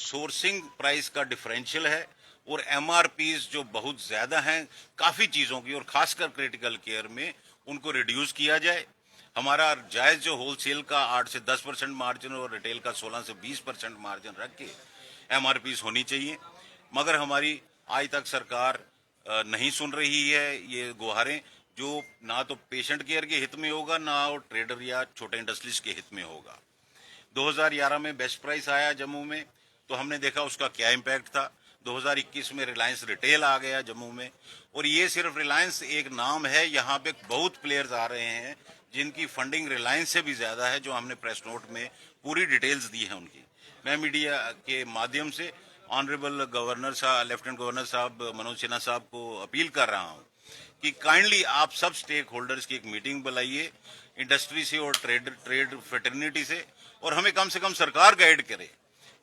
Sourcing price का differential है और एमआरपीज जो बहुत ज्यादा हैं काफी चीजों की और खासकर क्रिटिकल केयर में उनको रिड्यूस किया जाए। हमारा जायज जो होलसेल का 8 से 10% मार्जिन और रिटेल का 16 से 20% मार्जिन रख के एमआरपीज होनी चाहिए। मगर हमारी आज तक सरकार नहीं सुन रही है ये गुहारें, जो ना तो पेशेंट केयर के हित में होगा ना और ट्रेडर या छोटे इंडस्ट्रीज के हित में होगा। 2011 में बेस्ट प्राइस आया जम्मू में, तो हमने देखा उसका क्या इम्पैक्ट था। 2021 में रिलायंस रिटेल आ गया जम्मू में, और ये सिर्फ रिलायंस एक नाम है, यहाँ पे बहुत प्लेयर्स आ रहे हैं जिनकी फंडिंग रिलायंस से भी ज्यादा है, जो हमने प्रेस नोट में पूरी डिटेल्स दी है उनकी। मैं मीडिया के माध्यम से ऑनरेबल गवर्नर साहब, लेफ्टिनेंट गवर्नर साहब मनोज सिन्हा साहब को अपील कर रहा हूँ कि काइंडली आप सब स्टेक होल्डर्स की एक मीटिंग बुलाइए, इंडस्ट्री से और ट्रेड फ्रेटर्निटी से, और हमें कम से कम सरकार गाइड करे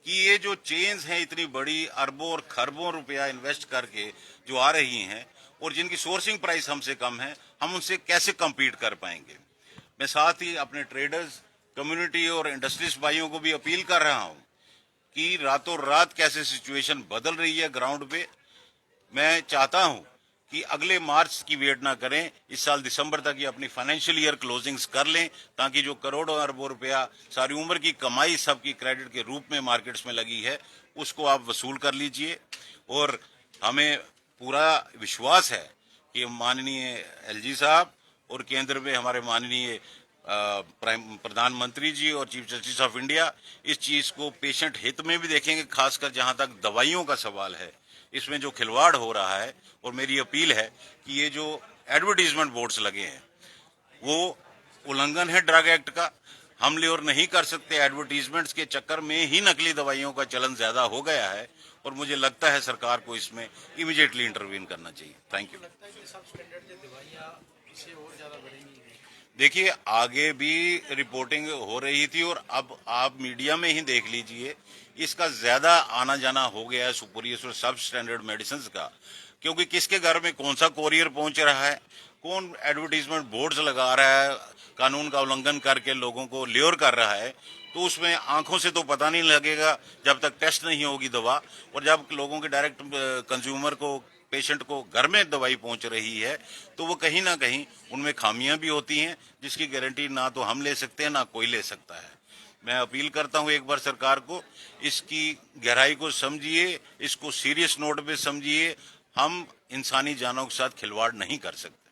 कि ये जो चेन्स हैं इतनी बड़ी अरबों और खरबों रुपया इन्वेस्ट करके जो आ रही हैं और जिनकी सोर्सिंग प्राइस हमसे कम है, हम उनसे कैसे कम्पीट कर पाएंगे। मैं साथ ही अपने ट्रेडर्स कम्युनिटी और इंडस्ट्रीज भाइयों को भी अपील कर रहा हूं कि रातों रात कैसे सिचुएशन बदल रही है ग्राउंड पे। मैं चाहता हूं कि अगले मार्च की वेट ना करें, इस साल दिसंबर तक ये अपनी फाइनेंशियल ईयर क्लोजिंग्स कर लें, ताकि जो करोड़ों अरबों रुपया सारी उम्र की कमाई सबकी क्रेडिट के रूप में मार्केट्स में लगी है उसको आप वसूल कर लीजिए। और हमें पूरा विश्वास है कि माननीय एलजी साहब और केंद्र में हमारे माननीय प्रधानमंत्री जी और चीफ जस्टिस ऑफ इंडिया इस चीज को पेशेंट हित में भी देखेंगे, खासकर जहां तक दवाइयों का सवाल है इसमें जो खिलवाड़ हो रहा है। और मेरी अपील है कि ये जो एडवर्टीजमेंट बोर्ड्स लगे हैं वो उल्लंघन है ड्रग एक्ट का, हम ले और नहीं कर सकते। एडवर्टीजमेंट्स के चक्कर में ही नकली दवाइयों का चलन ज्यादा हो गया है और मुझे लगता है सरकार को इसमें इमीडिएटली इंटरवीन करना चाहिए। Thank you. देखिए, आगे भी रिपोर्टिंग हो रही थी और अब आप मीडिया में ही देख लीजिए, इसका ज्यादा आना जाना हो गया है सुपीरियर और सब स्टैंडर्ड मेडिसिन का, क्योंकि किसके घर में कौन सा कोरियर पहुंच रहा है, कौन एडवर्टीजमेंट बोर्ड्स लगा रहा है, कानून का उल्लंघन करके लोगों को ल्योर कर रहा है, तो उसमें आंखों से तो पता नहीं लगेगा जब तक टेस्ट नहीं होगी दवा। और जब लोगों के डायरेक्ट कंज्यूमर को, पेशेंट को घर में दवाई पहुंच रही है, तो वो कहीं ना कहीं उनमें खामियां भी होती हैं, जिसकी गारंटी ना तो हम ले सकते हैं ना कोई ले सकता है। मैं अपील करता हूं एक बार सरकार को, इसकी गहराई को समझिए, इसको सीरियस नोट पे समझिए। हम इंसानी जानों के साथ खिलवाड़ नहीं कर सकते।